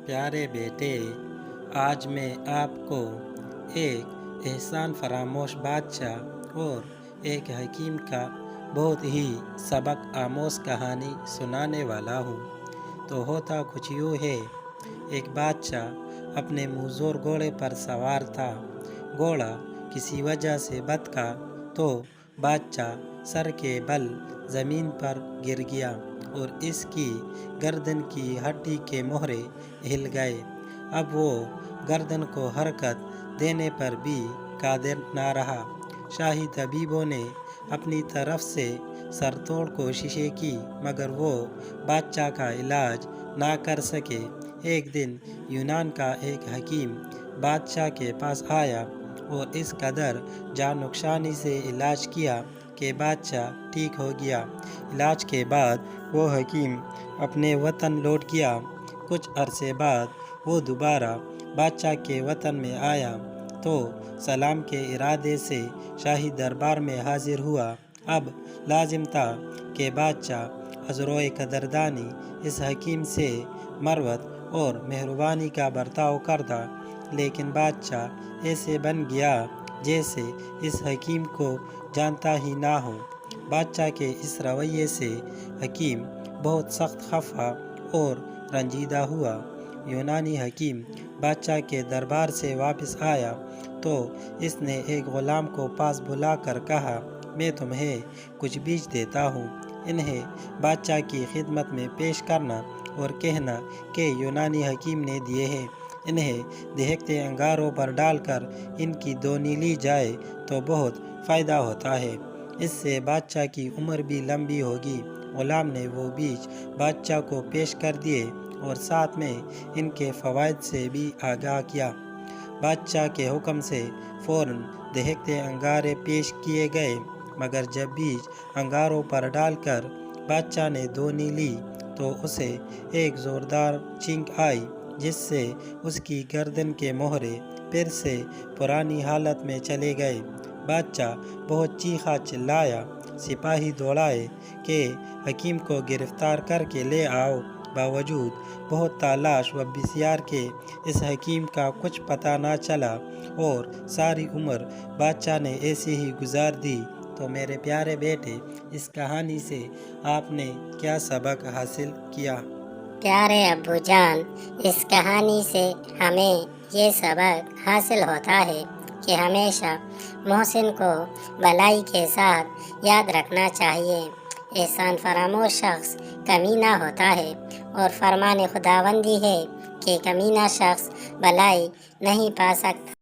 پیارے بیٹے، آج میں آپ کو ایک احسان فراموش بادشاہ اور ایک حکیم کا بہت ہی سبق آموز کہانی سنانے والا ہوں۔ تو ہوتا کچھ یوں ہے، ایک بادشاہ اپنے موزور گھوڑے پر سوار تھا۔ گھوڑا کسی وجہ سے بھٹکا تو بادشاہ سر کے بل زمین پر گر گیا اور اس کی گردن کی ہڈی کے مہرے ہل گئے۔ اب وہ گردن کو حرکت دینے پر بھی قادر نہ رہا۔ شاہی طبیبوں نے اپنی طرف سے سر توڑ کوششیں کی مگر وہ بادشاہ کا علاج نہ کر سکے۔ ایک دن یونان کا ایک حکیم بادشاہ کے پاس آیا اور اس قدر جان نقصانی سے علاج کیا کہ بادشاہ ٹھیک ہو گیا۔ علاج کے بعد وہ حکیم اپنے وطن لوٹ گیا۔ کچھ عرصے بعد وہ دوبارہ بادشاہ کے وطن میں آیا تو سلام کے ارادے سے شاہی دربار میں حاضر ہوا۔ اب لازم تھا کہ بادشاہ عذرائے قدردانی اس حکیم سے مروت اور مہربانی کا برتاؤ کرتا، لیکن بادشاہ ایسے بن گیا جیسے اس حکیم کو جانتا ہی نہ ہو۔ بادشاہ کے اس رویے سے حکیم بہت سخت خفا اور رنجیدہ ہوا۔ یونانی حکیم بادشاہ کے دربار سے واپس آیا تو اس نے ایک غلام کو پاس بلا کر کہا، میں تمہیں کچھ بیج دیتا ہوں، انہیں بادشاہ کی خدمت میں پیش کرنا اور کہنا کہ یونانی حکیم نے دیے ہیں۔ انہیں دہکتے انگاروں پر ڈال کر ان کی دونی لی جائے تو بہت فائدہ ہوتا ہے، اس سے بادشاہ کی عمر بھی لمبی ہوگی۔ غلام نے وہ بیج بادشاہ کو پیش کر دیے اور ساتھ میں ان کے فوائد سے بھی آگاہ کیا۔ بادشاہ کے حکم سے فوراً دہکتے انگارے پیش کیے گئے، مگر جب بیج انگاروں پر ڈال کر بادشاہ نے دونی لی تو اسے ایک زوردار چینک آئی جس سے اس کی گردن کے مہرے پھر سے پرانی حالت میں چلے گئے۔ بادشاہ بہت چیخا چلایا، سپاہی دوڑائے کہ حکیم کو گرفتار کر کے لے آؤ۔ باوجود بہت تلاش و بسیار کے اس حکیم کا کچھ پتہ نہ چلا اور ساری عمر بادشاہ نے ایسے ہی گزار دی۔ تو میرے پیارے بیٹے، اس کہانی سے آپ نے کیا سبق حاصل کیا؟ پیارے ابو جان، اس کہانی سے ہمیں یہ سبق حاصل ہوتا ہے کہ ہمیشہ محسن کو بھلائی کے ساتھ یاد رکھنا چاہیے۔ احسان فراموش شخص کمینہ ہوتا ہے اور فرمان خداوندی ہے کہ کمینہ شخص بھلائی نہیں پا سکتا۔